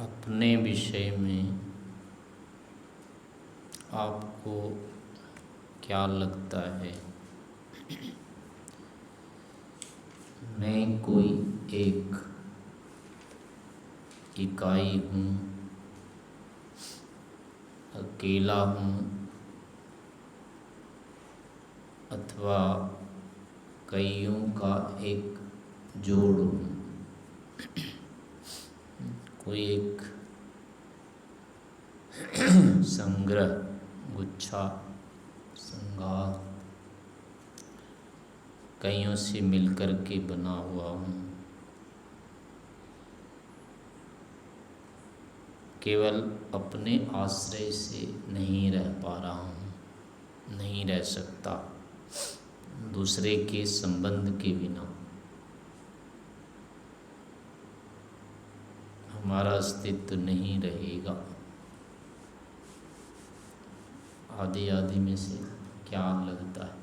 अपने विषय में आपको क्या लगता है? मैं कोई एक इकाई हूँ, अकेला हूँ, अथवा कईयों का एक जोड़ हूँ। कोई एक संग्रह, गुच्छा, संगार कईयों से मिलकर के बना हुआ हूँ। केवल अपने आश्रय से नहीं रह पा रहा हूँ, नहीं रह सकता दूसरे के संबंध के बिना। हमारा अस्तित्व नहीं रहेगा। आदि आदि में से क्या लगता है?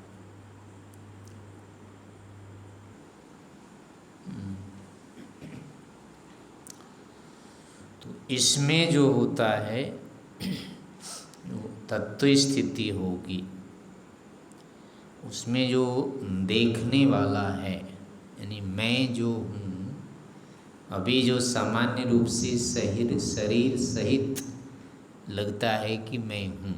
तो इसमें जो होता है, जो तत्व स्थिति होगी, उसमें जो देखने वाला है, यानी मैं जो हूँ, अभी जो सामान्य रूप से शरीर सहित लगता है कि मैं हूँ,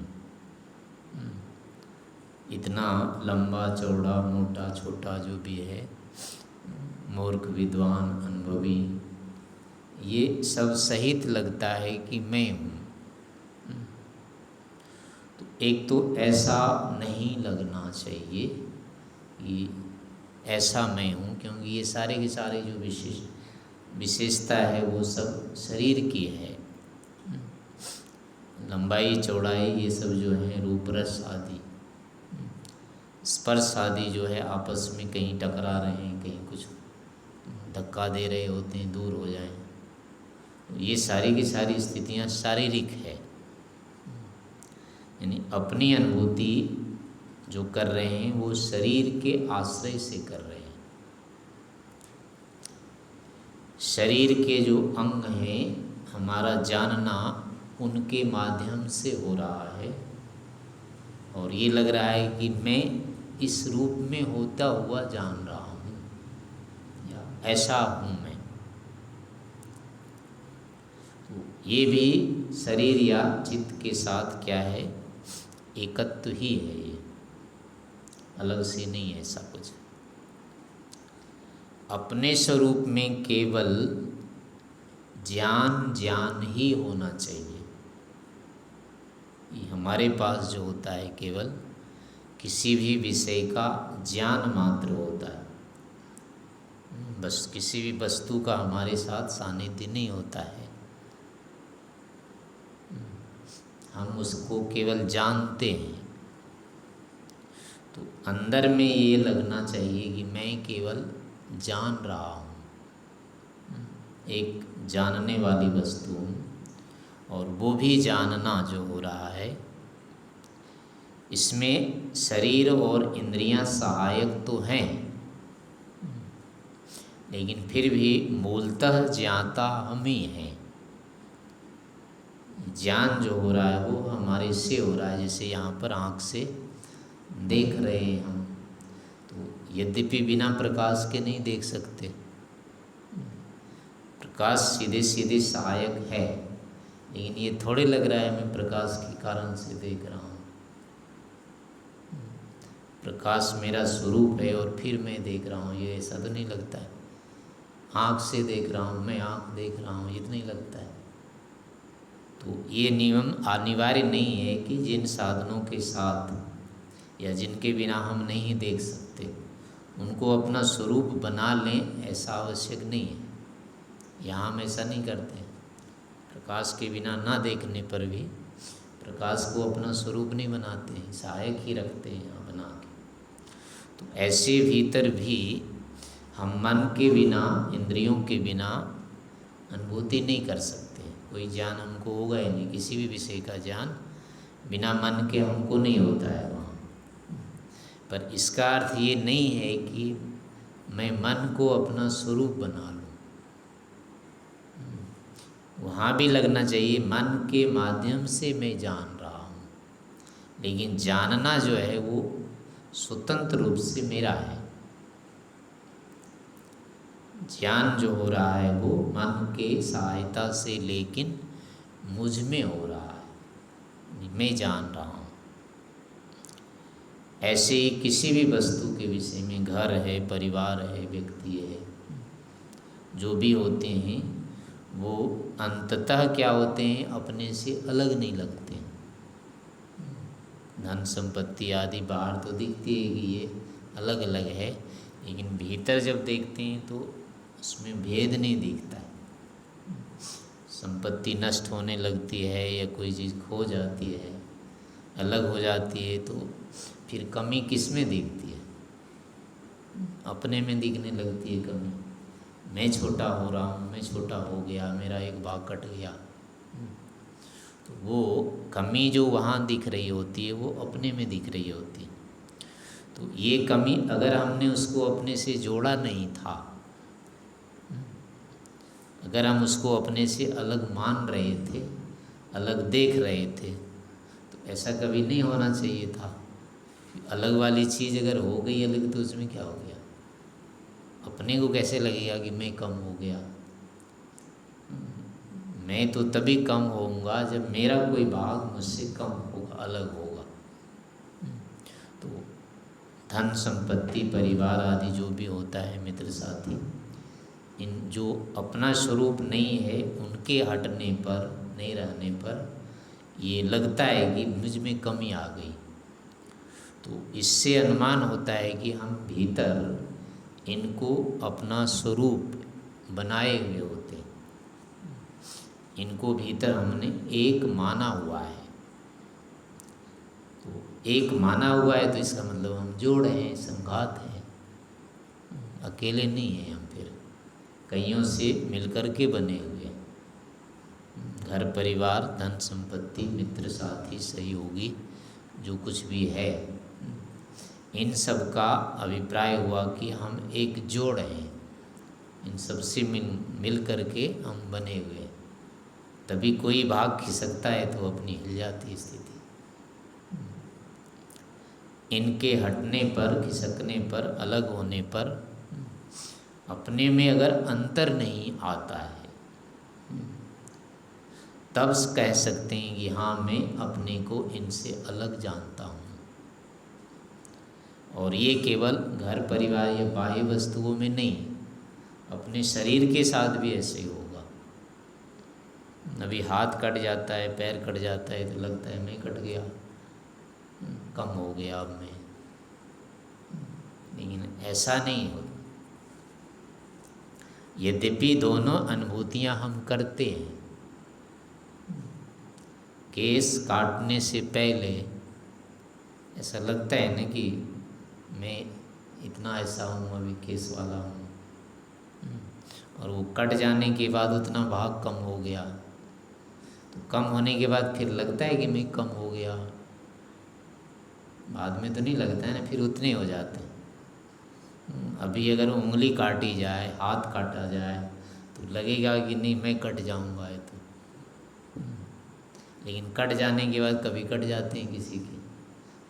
इतना लंबा चौड़ा मोटा छोटा जो भी है, मूर्ख विद्वान अनुभवी, ये सब सहित लगता है कि मैं हूँ। तो एक तो ऐसा नहीं लगना चाहिए कि ऐसा मैं हूँ, क्योंकि ये सारे के सारे जो विशेषता है वो सब शरीर की है। लंबाई चौड़ाई ये सब जो है, रूप रस आदि, स्पर्श आदि जो है आपस में कहीं टकरा रहे हैं, कहीं कुछ धक्का दे रहे होते हैं, दूर हो जाएं। ये सारी की सारी स्थितियाँ शारीरिक है। यानी अपनी अनुभूति जो कर रहे हैं वो शरीर के आश्रय से कर रहे हैं। शरीर के जो अंग हैं, हमारा जानना उनके माध्यम से हो रहा है, और ये लग रहा है कि मैं इस रूप में होता हुआ जान रहा हूँ, या ऐसा हूँ मैं। तो ये भी शरीर या चित्त के साथ क्या है, एकत्व ही है, ये अलग से नहीं है ऐसा कुछ। अपने स्वरूप में केवल ज्ञान ही होना चाहिए। ये हमारे पास जो होता है केवल किसी भी विषय का ज्ञान मात्र होता है, बस किसी भी वस्तु का हमारे साथ सानिध्य नहीं होता है। हम उसको केवल जानते हैं। तो अंदर में ये लगना चाहिए कि मैं केवल जान रहा हूँ, एक जानने वाली वस्तु हूँ, और वो भी जानना जो हो रहा है, इसमें शरीर और इंद्रियां सहायक तो हैं, लेकिन फिर भी मूलतः ज्ञाता हम ही हैं। ज्ञान जो हो रहा है वो हमारे से हो रहा है। जैसे यहाँ पर आँख से देख रहे हैं हम, तो यद्यपि बिना प्रकाश के नहीं देख सकते, प्रकाश सीधे सीधे सहायक है, लेकिन ये थोड़े लग रहा है मैं प्रकाश के कारण से देख रहा हूँ। प्रकाश मेरा स्वरूप है और फिर मैं देख रहा हूँ, ये ऐसा तो नहीं लगता है। आँख से देख रहा हूँ, मैं आँख देख रहा हूँ, ये तो नहीं लगता है। तो ये नियम अनिवार्य नहीं है कि जिन साधनों के साथ या जिनके बिना हम नहीं देख सकते उनको अपना स्वरूप बना लें, ऐसा आवश्यक नहीं है। यहाँ हम ऐसा नहीं करते। प्रकाश के बिना ना देखने पर भी प्रकाश को अपना स्वरूप नहीं बनाते हैं, सहायक ही रखते हैं यहाँ बना के। तो ऐसे भीतर भी हम मन के बिना, इंद्रियों के बिना अनुभूति नहीं कर सकते। कोई ज्ञान हमको होगा ही नहीं, किसी भी विषय का ज्ञान बिना मन के हमको नहीं होता है वहाँ। पर इसका अर्थ ये नहीं है कि मैं मन को अपना स्वरूप बना लूँ। वहाँ भी लगना चाहिए मन के माध्यम से मैं जान रहा हूँ, लेकिन जानना जो है वो स्वतंत्र रूप से मेरा है। ज्ञान जो हो रहा है वो मन के सहायता से, लेकिन मुझ में हो रहा है, मैं जान रहा हूँ। ऐसे ही किसी भी वस्तु के विषय में, घर है, परिवार है, व्यक्ति है, जो भी होते हैं वो अंततः क्या होते हैं, अपने से अलग नहीं लगते। धन संपत्ति आदि बाहर तो दिखती है कि ये अलग अलग है, लेकिन भीतर जब देखते हैं तो उसमें भेद नहीं दिखता है। संपत्ति नष्ट होने लगती है या कोई चीज़ खो जाती है, अलग हो जाती है, तो फिर कमी किस में दिखती है? अपने में दिखने लगती है कमी। मैं छोटा हो रहा हूँ, मैं छोटा हो गया, मेरा एक भाग कट गया, तो वो कमी जो वहाँ दिख रही होती है वो अपने में दिख रही होती है। तो ये कमी अगर हमने उसको अपने से जोड़ा नहीं था, अगर हम उसको अपने से अलग मान रहे थे, अलग देख रहे थे, तो ऐसा कभी नहीं होना चाहिए था। अलग वाली चीज़ अगर हो गई अलग, तो उसमें क्या हो गया? अपने को कैसे लगेगा कि मैं कम हो गया? मैं तो तभी कम होऊंगा जब मेरा कोई भाग मुझसे कम होगा, अलग होगा। तो धन संपत्ति, परिवार आदि जो भी होता है, मित्र साथी, इन जो अपना स्वरूप नहीं है, उनके हटने पर, नहीं रहने पर ये लगता है कि मुझ में कमी आ गई। तो इससे अनुमान होता है कि हम भीतर इनको अपना स्वरूप बनाए हुए होते हैं। इनको भीतर हमने एक माना हुआ है। तो एक माना हुआ है तो इसका मतलब हम जोड़ हैं, संघात हैं, अकेले नहीं हैं हम, फिर कईयों से मिलकर के बने हुए। घर परिवार, धन संपत्ति, मित्र साथी, सहयोगी, जो कुछ भी है, इन सब का अभिप्राय हुआ कि हम एक जोड़ हैं। इन सब से मिल करके हम बने हुए। तभी कोई भाग खिसकता है तो अपनी हिल जाती स्थिति। इनके हटने पर, खिसकने पर, अलग होने पर अपने में अगर अंतर नहीं आता है, तब कह सकते हैं कि हाँ, मैं अपने को इनसे अलग जानता हूँ। और ये केवल घर परिवार या बाह्य वस्तुओं में नहीं, अपने शरीर के साथ भी ऐसे ही होगा। अभी हाथ कट जाता है, पैर कट जाता है तो लगता है मैं कट गया, कम हो गया अब मैं, लेकिन ऐसा नहीं हो। यद्यपि दोनों अनुभूतियां हम करते हैं। केस काटने से पहले ऐसा लगता है ना कि मैं इतना ऐसा हूँ, अभी केस वाला हूँ, और वो कट जाने के बाद उतना भाग कम हो गया, तो कम होने के बाद फिर लगता है कि मैं कम हो गया। बाद में तो नहीं लगता है ना, फिर उतने हो जाते हैं। अभी अगर उंगली काटी जाए, हाथ काटा जाए, तो लगेगा कि नहीं मैं कट जाऊंगा है तो, लेकिन कट जाने के बाद कभी कट जाते हैं किसी के,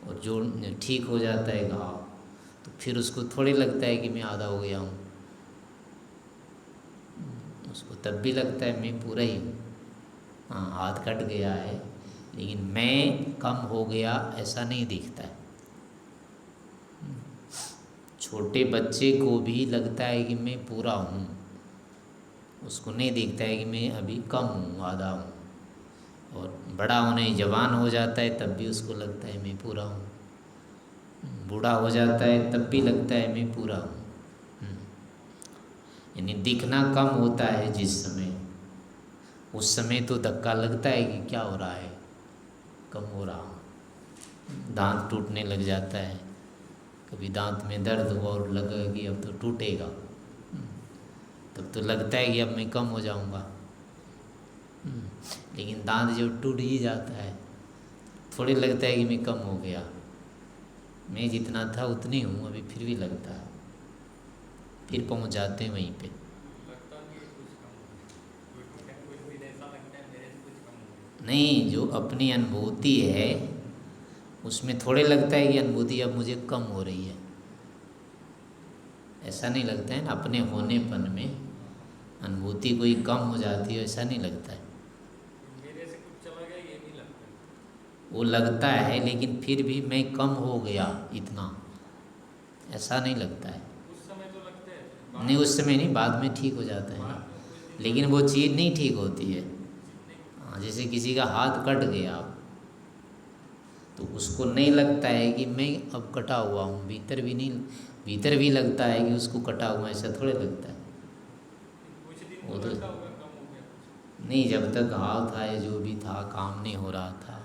और जो ठीक हो जाता है घाव, तो फिर उसको थोड़ी लगता है कि मैं आधा हो गया हूँ। उसको तब भी लगता है मैं पूरा ही हूँ। हाँ, हाथ कट गया है, लेकिन मैं कम हो गया ऐसा नहीं दिखता है। छोटे बच्चे को भी लगता है कि मैं पूरा हूँ, उसको नहीं दिखता है कि मैं अभी कम हूँ, आधा हूँ। और बड़ा होने, जवान हो जाता है, तब भी उसको लगता है मैं पूरा हूँ। बूढ़ा हो जाता है तब भी लगता है मैं पूरा हूँ। यानी दिखना कम होता है जिस समय, उस समय तो धक्का लगता है कि क्या हो रहा है, कम हो रहा हूँ। दांत टूटने लग जाता है, कभी दांत में दर्द हुआ और लगा कि अब तो टूटेगा, तब तो लगता है कि अब मैं कम हो जाऊंगा। लेकिन दांत जब टूट ही जाता है, थोड़ी लगता है कि मैं कम हो गया, मैं जितना था उतनी हूँ अभी, फिर भी लगता है। फिर पहुँच जाते हैं वहीं पे। नहीं, जो अपनी अनुभूति है उसमें थोड़े लगता है कि अनुभूति अब मुझे कम हो रही है, ऐसा नहीं लगता है ना। अपने होनेपन में अनुभूति कोई कम हो जाती है ऐसा नहीं लगता है। मेरे से कुछ चला गया ये नहीं लगता। वो लगता है लेकिन फिर भी मैं कम हो गया इतना, ऐसा नहीं लगता है। उस समय तो लगता है, नहीं, उस समय नहीं, बाद में ठीक हो जाता है ना। बाद में कुछ दिन लेकिन वो चीज़ नहीं ठीक होती है। जितने हाँ, जैसे किसी का हाथ कट गया तो उसको नहीं लगता है कि मैं अब कटा हुआ हूँ, भीतर भी नहीं, भीतर भी लगता है कि उसको कटा हुआ, ऐसा थोड़े लगता है। कुछ दिन वो तो तो लगता होगा कम हो गया। नहीं, जब तक घाव था या जो भी था काम नहीं हो रहा था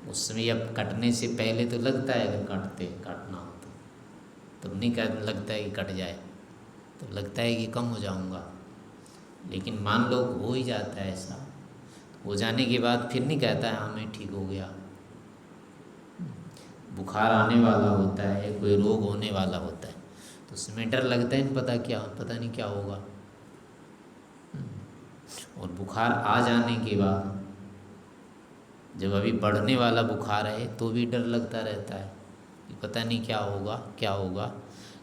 उस समय, अब कटने से पहले तो लगता है अगर काटना हो तो, तब नहीं लगता है कि कट जाए, तो लगता है कि कम हो जाऊंगा। लेकिन मान लो हो ही जाता है ऐसा, हो जाने के बाद फिर नहीं कहता है हाँ मैं ठीक हो गया। बुखार आने वाला होता है, कोई रोग होने वाला होता है तो उसमें डर लगता है, पता नहीं क्या होगा। और बुखार आ जाने के बाद, जब अभी बढ़ने वाला बुखार है तो भी डर लगता रहता है कि पता नहीं क्या होगा क्या होगा।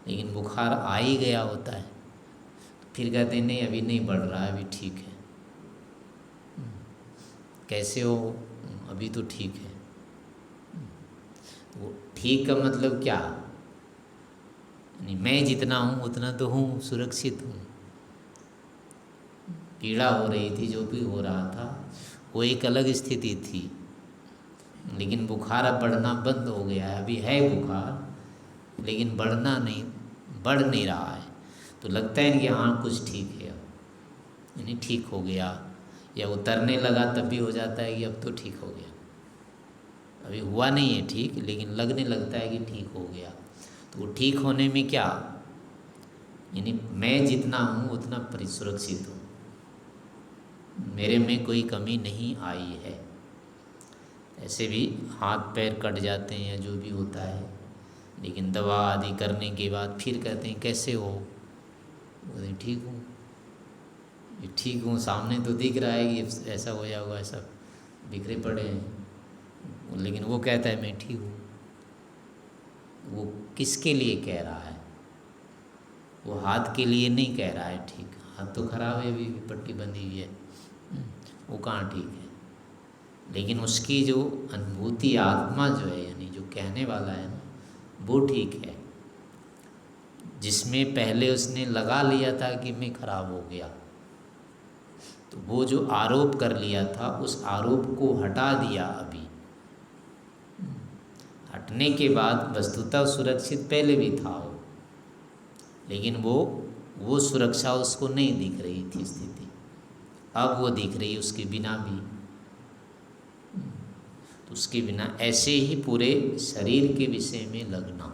लेकिन बुखार आ ही गया होता है तो फिर कहते हैं नहीं अभी नहीं बढ़ रहा है, अभी ठीक है। कैसे हो? अभी तो ठीक है। तो ठीक का मतलब क्या? यानी मैं जितना हूँ उतना तो हूँ, सुरक्षित हूँ। पीड़ा हो रही थी, जो भी हो रहा था वो एक अलग स्थिति थी, लेकिन बुखार अब बढ़ना बंद हो गया है। अभी है बुखार लेकिन बढ़ नहीं रहा है, तो लगता है कि हाँ कुछ ठीक है अब, यानी ठीक हो गया। या उतरने लगा तब भी हो जाता है कि अब तो ठीक हो गया। अभी हुआ नहीं है ठीक, लेकिन लगने लगता है कि ठीक हो गया। तो वो ठीक होने में क्या, यानी मैं जितना हूँ उतना सुरक्षित हूँ, मेरे में कोई कमी नहीं आई है। ऐसे भी हाथ पैर कट जाते हैं या जो भी होता है, लेकिन दवा आदि करने के बाद फिर कहते हैं कैसे हो? बोले ठीक हूँ। ये ठीक हूँ सामने तो दिख रहा है कि ऐसा हो जाएगा, ऐसा बिखरे पड़े हैं, लेकिन वो कहता है मैं ठीक हूँ। वो किसके लिए कह रहा है? वो हाथ के लिए नहीं कह रहा है ठीक, हाथ तो खराब है, अभी पट्टी बंधी हुई है, वो कहाँ ठीक है। लेकिन उसकी जो अनुभूति आत्मा जो है, यानी जो कहने वाला है ना, वो ठीक है। जिसमें पहले उसने लगा लिया था कि मैं खराब हो गया, तो वो जो आरोप कर लिया था उस आरोप को हटा दिया। अभी हटने के बाद वस्तुतः सुरक्षित पहले भी था वो, लेकिन वो सुरक्षा उसको नहीं दिख रही थी स्थिति, अब वो दिख रही उसके बिना भी। तो उसके बिना ऐसे ही पूरे शरीर के विषय में लगना,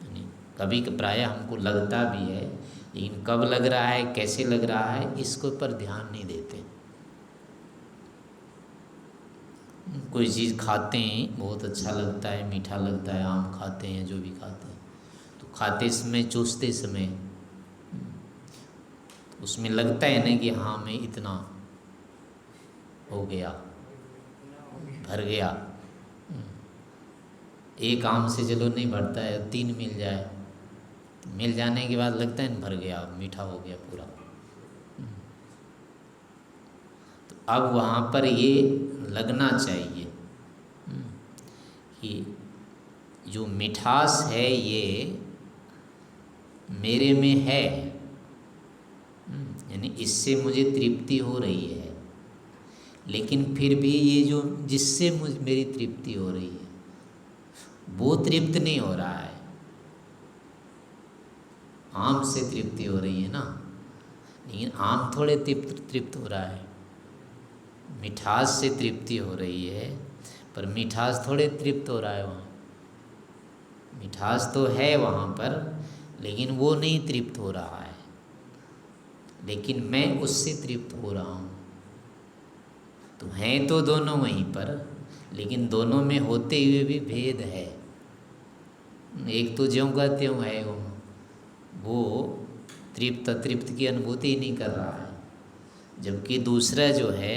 यानी कभी प्रायः हमको लगता भी है, लेकिन कब लग रहा है कैसे लग रहा है इसको पर ध्यान नहीं देते। कोई चीज़ खाते हैं बहुत अच्छा लगता है, मीठा लगता है, आम खाते हैं जो भी खाते हैं, तो खाते समय चूसते समय उसमें लगता है ना कि हाँ मैं इतना हो गया, भर गया। एक आम से चलो नहीं भरता है, 3 मिल जाए, तो मिल जाने के बाद लगता है ना भर गया, मीठा हो गया पूरा। तो अब वहाँ पर ये लगना चाहिए कि जो मिठास है ये मेरे में है, यानी इससे मुझे तृप्ति हो रही है। लेकिन फिर भी ये जो जिससे मेरी तृप्ति हो रही है वो तृप्त नहीं हो रहा है। आम से तृप्ति हो रही है ना, लेकिन आम थोड़े तृप्त हो रहा है। मिठास से तृप्ति हो रही है, पर मिठास थोड़े तृप्त हो रहा है वहाँ। मिठास तो है वहाँ पर, लेकिन वो नहीं तृप्त हो रहा है, लेकिन मैं उससे तृप्त हो रहा हूँ। तो हैं तो दोनों वहीं पर, लेकिन दोनों में होते हुए भी भेद है। एक तो ज्यों का त्यों है, वो तृप्त अतृप्त की अनुभूति ही नहीं कर रहा है, जबकि दूसरा जो है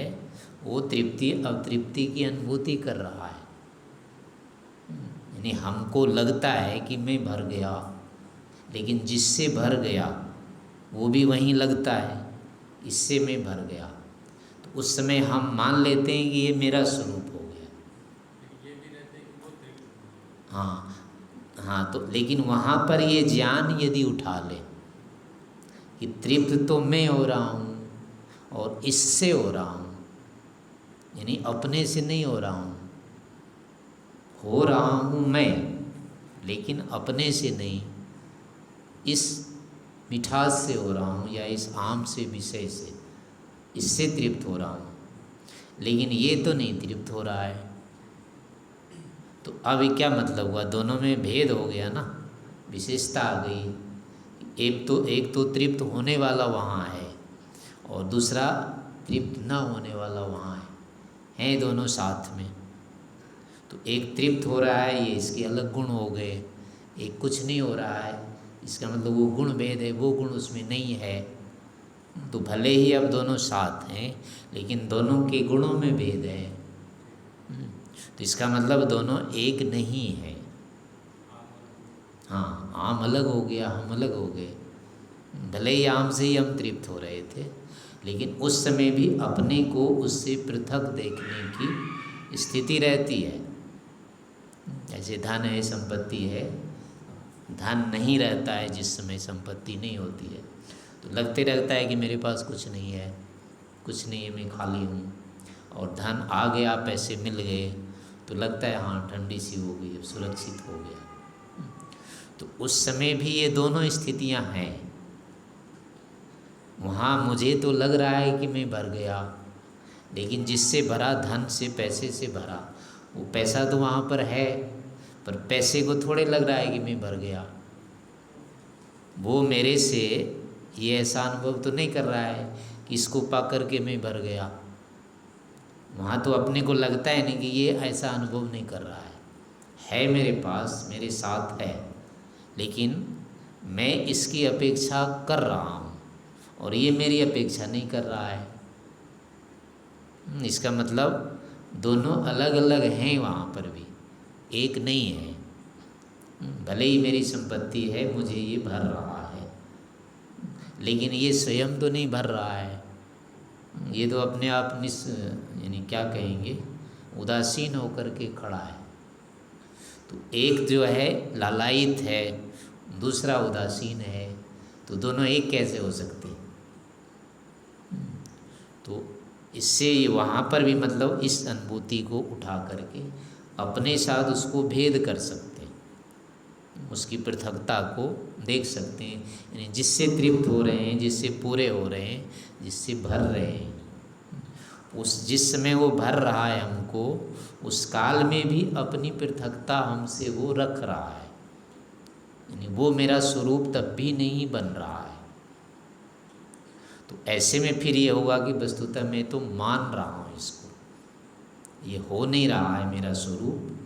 वो तृप्ति अतृप्ति की अनुभूति कर रहा है। यानी हमको लगता है कि मैं भर गया, लेकिन जिससे भर गया वो भी वहीं लगता है, इससे मैं भर गया। तो उस समय हम मान लेते हैं कि ये मेरा स्वरूप हो गया। ये भी रहते हैं कि वो तृप्त। हाँ हाँ, तो लेकिन वहाँ पर ये ज्ञान यदि उठा ले कि तृप्त तो मैं हो रहा हूँ और इससे हो रहा हूँ, यानी अपने से नहीं हो रहा हूँ मैं, लेकिन अपने से नहीं, इस मिठास से हो रहा हूँ या इस आम से विषय से, इससे तृप्त हो रहा हूँ, लेकिन ये तो नहीं तृप्त हो रहा है। तो अब ये क्या मतलब हुआ, दोनों में भेद हो गया ना, विशेषता आ गई। एक तो तृप्त होने वाला वहाँ है और दूसरा तृप्त न होने वाला वहाँ है दोनों साथ में। तो एक तृप्त हो रहा है, ये इसके अलग गुण हो गए। एक कुछ नहीं हो रहा है, इसका मतलब वो गुण भेद है, वो गुण उसमें नहीं है। तो भले ही अब दोनों साथ हैं, लेकिन दोनों के गुणों में भेद है। तो इसका मतलब दोनों एक नहीं है। हाँ, आम अलग हो गया, हम अलग हो गए। भले ही आम से ही हम तृप्त हो रहे थे, लेकिन उस समय भी अपने को उससे पृथक देखने की स्थिति रहती है। जैसे धन है, संपत्ति है, धन नहीं रहता है जिस समय संपत्ति नहीं होती है, तो लगते रहता है कि मेरे पास कुछ नहीं है, कुछ नहीं है, मैं खाली हूँ। और धन आ गया, पैसे मिल गए, तो लगता है हाँ ठंडी सी हो गई, अब सुरक्षित हो गया। तो उस समय भी ये दोनों स्थितियाँ हैं। वहाँ मुझे तो लग रहा है कि मैं भर गया, लेकिन जिससे भरा, धन से, पैसे से भरा, वो पैसा तो वहाँ पर है, पर पैसे को थोड़े लग रहा है कि मैं भर गया। वो मेरे से ये ऐसा अनुभव तो नहीं कर रहा है कि इसको पा करके मैं भर गया। वहाँ तो अपने को लगता है नहीं कि ये ऐसा अनुभव नहीं कर रहा है मेरे पास, मेरे साथ है, लेकिन मैं इसकी अपेक्षा कर रहा हूँ और ये मेरी अपेक्षा नहीं कर रहा है। इसका मतलब दोनों अलग अलग हैं, वहाँ पर भी एक नहीं है। भले ही मेरी संपत्ति है, मुझे ये भर रहा है, लेकिन ये स्वयं तो नहीं भर रहा है। ये तो अपने आप यानी क्या कहेंगे, उदासीन होकर के खड़ा है। तो एक जो है लालायित है, दूसरा उदासीन है, तो दोनों एक कैसे हो सकते? तो इससे वहाँ पर भी मतलब इस अनुभूति को उठा करके अपने साथ उसको भेद कर सकते हैं, उसकी पृथकता को देख सकते हैं। यानी जिससे तृप्त हो रहे हैं, जिससे पूरे हो रहे हैं, जिससे भर रहे हैं, उस जिस समय वो भर रहा है हमको, उस काल में भी अपनी पृथकता हमसे वो रख रहा है। यानी वो मेरा स्वरूप तब भी नहीं बन रहा है। तो ऐसे में फिर ये होगा कि वस्तुतः मैं तो मान रहा हूँ इसको, ये हो नहीं रहा है मेरा स्वरूप,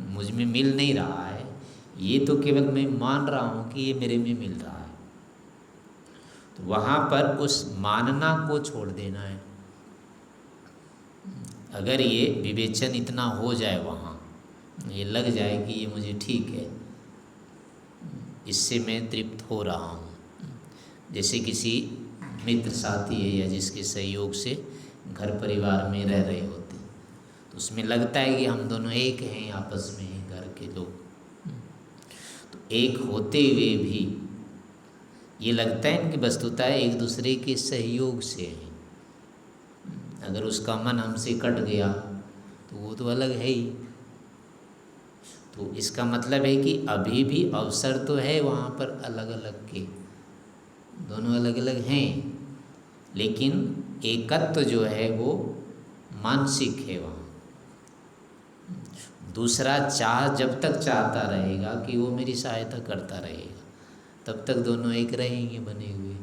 मुझ में मिल नहीं रहा है, ये तो केवल मैं मान रहा हूँ कि ये मेरे में मिल रहा है। तो वहाँ पर उस मानना को छोड़ देना है। अगर ये विवेचन इतना हो जाए, वहाँ ये लग जाए कि ये मुझे ठीक है, इससे मैं तृप्त हो रहा हूँ। जैसे किसी मित्र साथी है या जिसके सहयोग से घर परिवार में रह रहे होते, तो उसमें लगता है कि हम दोनों एक हैं, आपस में घर के लोग। तो एक होते हुए भी ये लगता है कि वस्तुतः एक दूसरे के सहयोग से है। अगर उसका मन हमसे कट गया तो वो तो अलग है ही। तो इसका मतलब है कि अभी भी अवसर तो है वहाँ पर अलग अलग के, दोनों अलग अलग हैं, लेकिन एकत्व जो है वो मानसिक है वहाँ। दूसरा जब तक चाहता रहेगा कि वो मेरी सहायता करता रहेगा, तब तक दोनों एक रहेंगे बने हुए।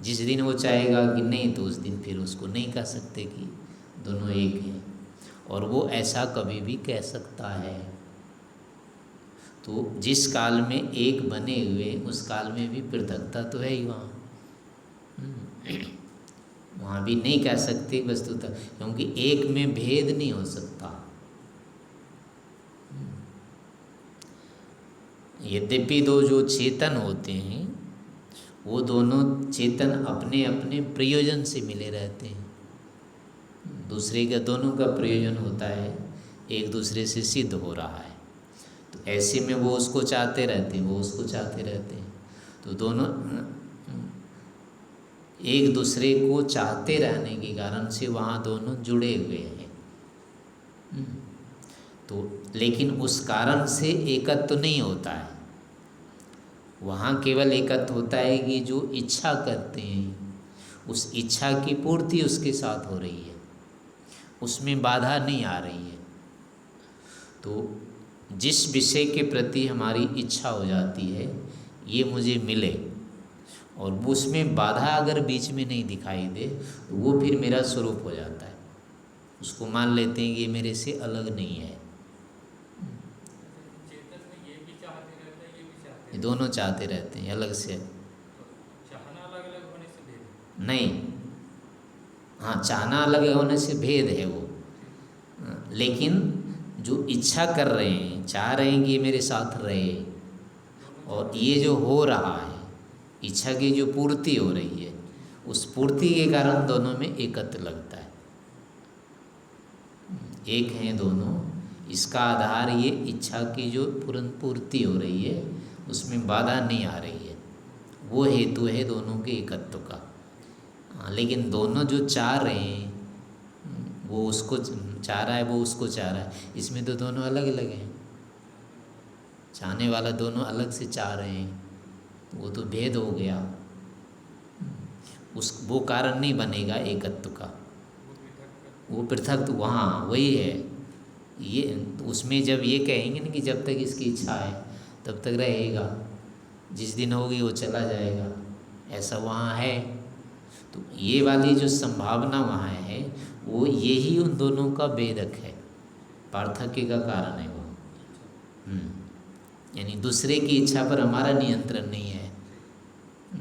जिस दिन वो चाहेगा कि नहीं, तो उस दिन फिर उसको नहीं कह सकते कि दोनों एक हैं। और वो ऐसा कभी भी कह सकता है। तो जिस काल में एक बने हुए, उस काल में भी पृथकता तो है ही वहाँ। वहाँ भी नहीं कह सकते वस्तुतः, क्योंकि एक में भेद नहीं हो सकता। यद्यपि दो जो चेतन होते हैं वो दोनों चेतन अपने अपने प्रयोजन से मिले रहते हैं। दूसरे का, दोनों का प्रयोजन होता है एक दूसरे से सिद्ध हो रहा है, तो ऐसे में वो उसको चाहते रहते हैं, वो उसको चाहते रहते हैं। तो दोनों एक दूसरे को चाहते रहने के कारण से वहाँ दोनों जुड़े हुए हैं। तो लेकिन उस कारण से एकत्व तो नहीं होता है। वहाँ केवल एकत्व होता है कि जो इच्छा करते हैं उस इच्छा की पूर्ति उसके साथ हो रही है, उसमें बाधा नहीं आ रही है। तो जिस विषय के प्रति हमारी इच्छा हो जाती है ये मुझे मिले, और उसमें बाधा अगर बीच में नहीं दिखाई दे तो वो फिर मेरा स्वरूप हो जाता है। उसको मान लेते हैं कि ये मेरे से अलग नहीं है। चेतन में ये भी चाहते रहते हैं, ये भी चाहते ये हैं। दोनों चाहते रहते हैं अलग से। तो चाहना अलग अलग होने से भेद नहीं, हाँ, चाहना अलग होने से भेद है वो, लेकिन जो इच्छा कर रहे हैं, चाह रहे हैं कि ये मेरे साथ रहे, और ये जो हो रहा है इच्छा की जो पूर्ति हो रही है, उस पूर्ति के कारण दोनों में एकत्व लगता है। एक हैं दोनों, इसका आधार ये इच्छा की जो पूर्ति हो रही है उसमें बाधा नहीं आ रही है, वो हेतु है दोनों के एकत्व का। लेकिन दोनों जो चाह रहे हैं, वो उसको चाह रहा है, वो उसको चाह रहा है, इसमें तो दोनों अलग अलग हैं। चाहने वाला दोनों अलग से चाह रहे हैं, वो तो भेद हो गया। वो कारण नहीं बनेगा एकत्व का, वो पृथक तो वहाँ वही है। ये उसमें जब ये कहेंगे ना कि जब तक इसकी इच्छा है तब तक रहेगा, जिस दिन होगी वो चला जाएगा, ऐसा वहाँ है। तो ये वाली जो संभावना वहाँ है वो यही उन दोनों का भेदक है, पार्थक्य का कारण है वो। यानी दूसरे की इच्छा पर हमारा नियंत्रण नहीं है।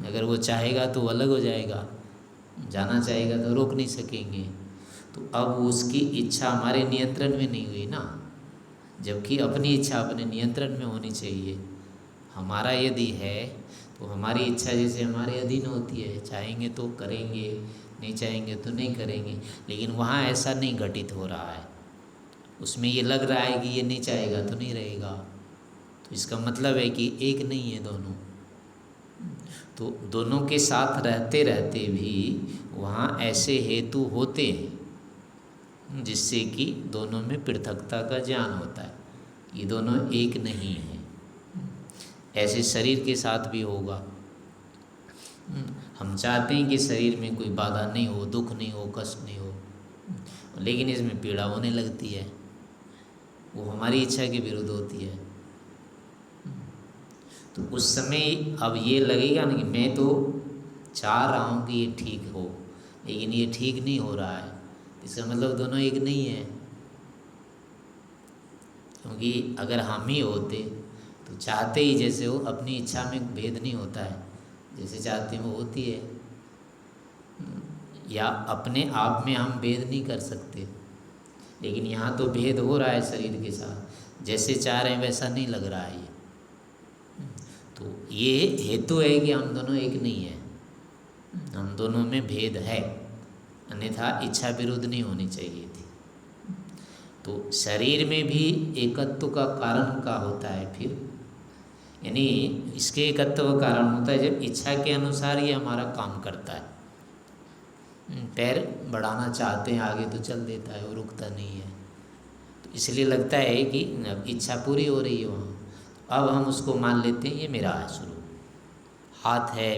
अगर वो चाहेगा तो अलग हो जाएगा, जाना चाहेगा तो रोक नहीं सकेंगे। तो अब उसकी इच्छा हमारे नियंत्रण में नहीं हुई ना, जबकि अपनी इच्छा अपने नियंत्रण में होनी चाहिए। हमारा यदि है तो हमारी इच्छा जैसे हमारे अधीन होती है, चाहेंगे तो करेंगे, नहीं चाहेंगे तो नहीं करेंगे। लेकिन वहाँ ऐसा नहीं घटित हो रहा है, उसमें ये लग रहा है कि ये नहीं चाहेगा तो नहीं रहेगा। तो इसका मतलब है कि एक नहीं है दोनों। तो दोनों के साथ रहते रहते भी वहाँ ऐसे हेतु होते हैं जिससे कि दोनों में पृथकता का ज्ञान होता है, ये दोनों एक नहीं है। ऐसे शरीर के साथ भी होगा। हम चाहते हैं कि शरीर में कोई बाधा नहीं हो, दुख नहीं हो, कष्ट नहीं हो, लेकिन इसमें पीड़ा होने लगती है, वो हमारी इच्छा के विरुद्ध होती है। तो उस समय अब ये लगेगा ना कि मैं तो चाह रहा हूँ कि ये ठीक हो, लेकिन ये ठीक नहीं हो रहा है, इसका मतलब दोनों एक नहीं है। क्योंकि अगर हम ही होते तो चाहते ही जैसे हो, अपनी इच्छा में भेद नहीं होता है, जैसे चाहते हैं वो होती है। या अपने आप में हम भेद नहीं कर सकते, लेकिन यहाँ तो भेद हो रहा है शरीर के साथ, जैसे चाह रहे हैं वैसा नहीं लग रहा है ये। तो ये हेतु है कि हम दोनों एक नहीं है, हम दोनों में भेद है, अन्यथा इच्छा विरुद्ध नहीं होनी चाहिए थी। तो शरीर में भी एकत्व का कारण का होता है फिर, यानी इसके एकत्व का कारण होता है जब इच्छा के अनुसार ये हमारा काम करता है। पैर बढ़ाना चाहते हैं आगे तो चल देता है, वो रुकता नहीं है। तो इसलिए लगता है कि अब इच्छा पूरी हो रही है वहाँ, अब हम उसको मान लेते हैं ये मेरा है स्वरूप। हाथ है,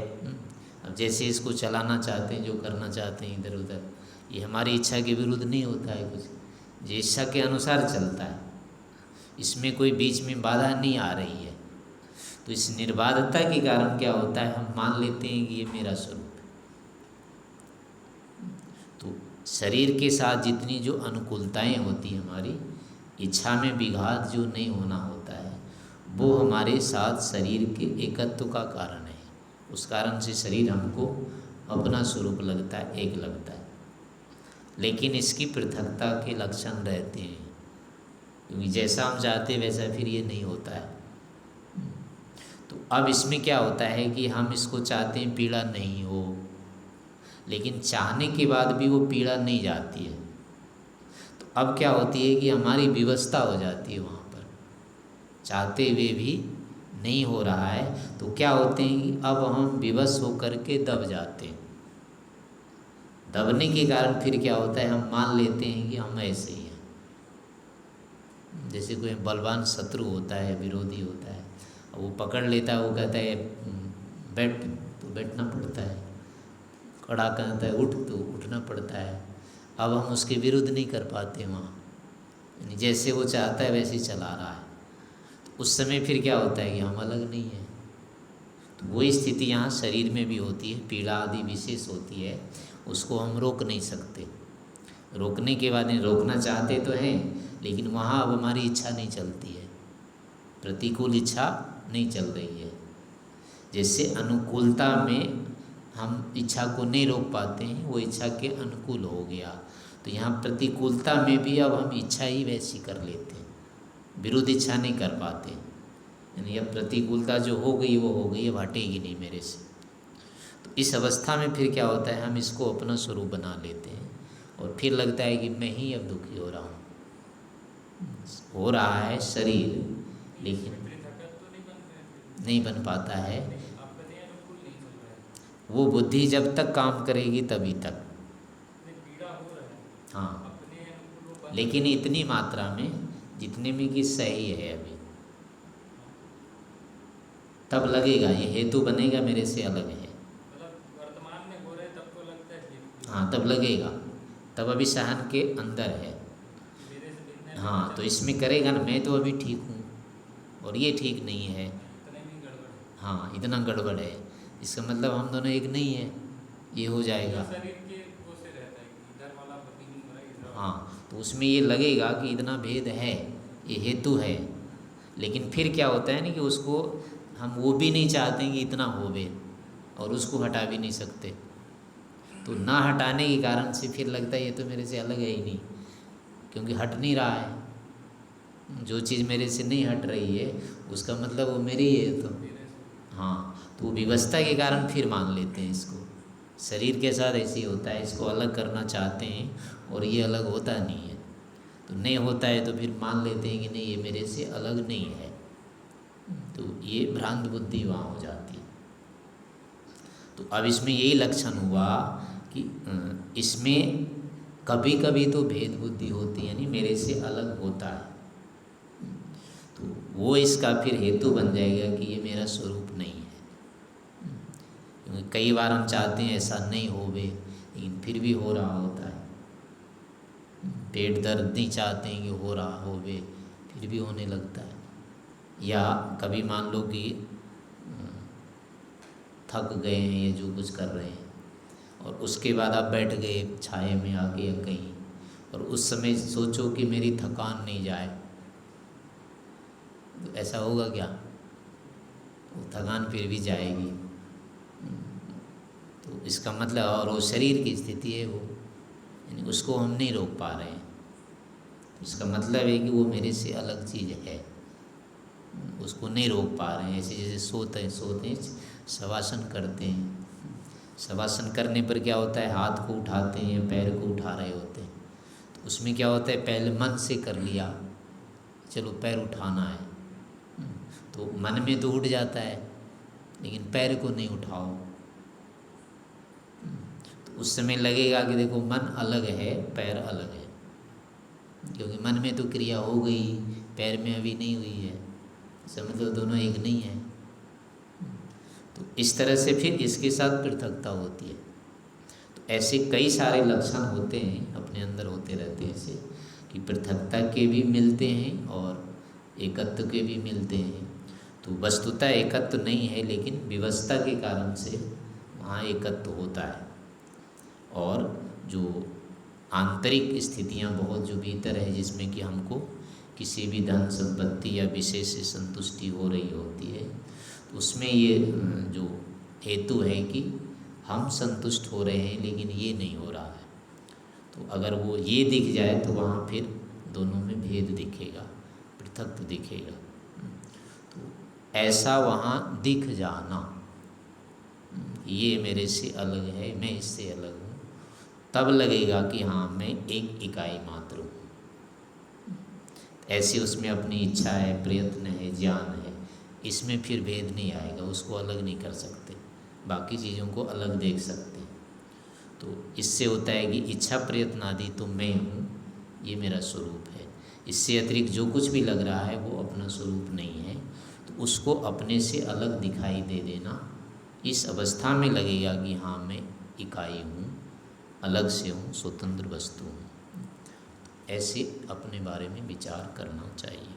अब जैसे इसको चलाना चाहते हैं, जो करना चाहते हैं इधर उधर, ये हमारी इच्छा के विरुद्ध नहीं होता है कुछ, ये इच्छा के अनुसार चलता है, इसमें कोई बीच में बाधा नहीं आ रही है। तो इस निर्बाधता के कारण क्या होता है, हम मान लेते हैं कि ये मेरा स्वरूप है। तो शरीर के साथ जितनी जो अनुकूलताएं होती हैं, हमारी इच्छा में विघात जो नहीं होना होता है, वो हमारे साथ शरीर के एकत्व का कारण है। उस कारण से शरीर हमको अपना स्वरूप लगता है, एक लगता है। लेकिन इसकी पृथकता के लक्षण रहते हैं, क्योंकि जैसा हम चाहते हैं वैसा फिर ये नहीं होता है। तो अब इसमें क्या होता है कि हम इसको चाहते हैं पीड़ा नहीं हो, लेकिन चाहने के बाद भी वो पीड़ा नहीं जाती है। तो अब क्या होती है कि हमारी विवशता हो जाती है वहाँ पर, चाहते हुए भी नहीं हो रहा है। तो क्या होते हैं कि अब हम विवश होकर के दब जाते हैं। दबने के कारण फिर क्या होता है, हम मान लेते हैं कि हम ऐसे ही हैं। जैसे कोई बलवान शत्रु होता है, विरोधी होता है, वो पकड़ लेता है, वो कहता है बैठ, तो बैठना पड़ता है, खड़ा कहता है उठ, तो उठना पड़ता है। अब हम उसके विरुद्ध नहीं कर पाते वहाँ, यानी जैसे वो चाहता है वैसे ही चला रहा है। तो उस समय फिर क्या होता है कि हम अलग नहीं हैं। तो वही स्थिति यहाँ शरीर में भी होती है, पीड़ा आदि विशेष होती है, उसको हम रोक नहीं सकते। रोकने के बाद रोकना चाहते तो हैं, लेकिन वहाँ अब हमारी इच्छा नहीं चलती है, प्रतिकूल इच्छा नहीं चल रही है। जैसे अनुकूलता में हम इच्छा को नहीं रोक पाते हैं, वो इच्छा के अनुकूल हो गया। तो यहाँ प्रतिकूलता में भी अब हम इच्छा ही वैसी कर लेते हैं, विरुद्ध इच्छा नहीं कर पाते। यानी अब प्रतिकूलता जो हो गई वो हो गई, अब हटेगी नहीं मेरे से। तो इस अवस्था में फिर क्या होता है, हम इसको अपना स्वरूप बना लेते हैं और फिर लगता है कि मैं ही अब दुखी हो रहा हूँ। हो रहा है शरीर, लेकिन नहीं बन पाता है। वो बुद्धि जब तक काम करेगी तभी तक, हाँ, लेकिन इतनी मात्रा में जितने में कि सही है अभी, तब लगेगा ये हेतु बनेगा मेरे से अलग है। वर्तमान में हो रहे तब तो लगता है, हाँ तब लगेगा, तब अभी सहन के अंदर है। हाँ तो इसमें करेगा ना, मैं तो अभी ठीक हूँ और ये ठीक नहीं है। हाँ इतना गड़बड़ है, इसका मतलब हम दोनों एक नहीं है, ये हो जाएगा। हाँ तो उसमें ये लगेगा कि इतना भेद है, ये हेतु है। लेकिन फिर क्या होता है ना कि उसको हम वो भी नहीं चाहते कि इतना हो भेद, और उसको हटा भी नहीं सकते। तो ना हटाने के कारण से फिर लगता है ये तो मेरे से अलग है ही नहीं, क्योंकि हट नहीं रहा है। जो चीज़ मेरे से नहीं हट रही है उसका मतलब वो मेरी है। तो हाँ, तो वो विवशता के कारण फिर मान लेते हैं इसको। शरीर के साथ ऐसे ही होता है, इसको अलग करना चाहते हैं और ये अलग होता नहीं है। तो नहीं होता है तो फिर मान लेते हैं कि नहीं ये मेरे से अलग नहीं है। तो ये भ्रांत बुद्धि वहाँ हो जाती है। तो अब इसमें यही लक्षण हुआ कि इसमें कभी कभी तो भेद बुद्धि होती है, यानी मेरे से अलग होता है। तो वो इसका फिर हेतु बन जाएगा कि ये मेरा स्वरूप नहीं है। क्योंकि कई बार हम चाहते हैं ऐसा नहीं होवे, लेकिन फिर भी हो रहा होता है। पेट दर्द नहीं चाहते हैं कि हो रहा होवे, फिर भी होने लगता है। या कभी मान लो कि थक गए हैं या जो कुछ कर रहे हैं और उसके बाद आप बैठ गए छाये में आके या कहीं, और उस समय सोचो कि मेरी थकान नहीं जाए, तो ऐसा होगा क्या? वो थकान फिर भी जाएगी। तो इसका मतलब, और वो शरीर की स्थिति है वो, यानी उसको हम नहीं रोक पा रहे हैं। इसका मतलब है कि वो मेरे से अलग चीज़ है, उसको नहीं रोक पा रहे हैं। ऐसे जैसे सोते हैं शवासन करते हैं, शवासन करने पर क्या होता है, हाथ को उठाते हैं, पैर को उठा रहे होते हैं। तो उसमें क्या होता है, पहले मन से कर लिया चलो पैर उठाना है, तो मन में तो उठ जाता है, लेकिन पैर को नहीं उठाओ। तो उस समय लगेगा कि देखो मन अलग है, पैर अलग है, क्योंकि मन में तो क्रिया हो गई, पैर में अभी नहीं हुई है। समझ लो दोनों एक नहीं है। तो इस तरह से फिर इसके साथ पृथकता होती है। तो ऐसे कई सारे लक्षण होते हैं, अपने अंदर होते रहते हैं ऐसे, कि पृथकता के भी मिलते हैं और एकत्व के भी मिलते हैं। तो वस्तुतः एकत्व नहीं है, लेकिन विवशता के कारण से वहाँ एकत्व होता है। और जो आंतरिक स्थितियाँ बहुत जो भीतर है, जिसमें कि हमको किसी भी धन संपत्ति या विषय से संतुष्टि हो रही होती है, तो उसमें ये जो हेतु है कि हम संतुष्ट हो रहे हैं लेकिन ये नहीं हो रहा है। तो अगर वो ये दिख जाए तो वहाँ फिर दोनों में भेद दिखेगा, पृथक दिखेगा। तो ऐसा वहाँ दिख जाना, ये मेरे से अलग है, मैं इससे अलग हूँ, तब लगेगा कि हाँ मैं एक इकाई मात्र हूँ। ऐसे उसमें अपनी इच्छा है, प्रयत्न है, ज्ञान है, इसमें फिर भेद नहीं आएगा, उसको अलग नहीं कर सकते, बाकी चीज़ों को अलग देख सकते हैं। तो इससे होता है कि इच्छा प्रयत्न आदि तो मैं हूँ, ये मेरा स्वरूप है। इससे अतिरिक्त जो कुछ भी लग रहा है वो अपना स्वरूप नहीं है। तो उसको अपने से अलग दिखाई दे देना, इस अवस्था में लगेगा कि हाँ मैं इकाई हूँ, अलग से हूँ, स्वतंत्र वस्तु हूँ। ऐसे अपने बारे में विचार करना चाहिए।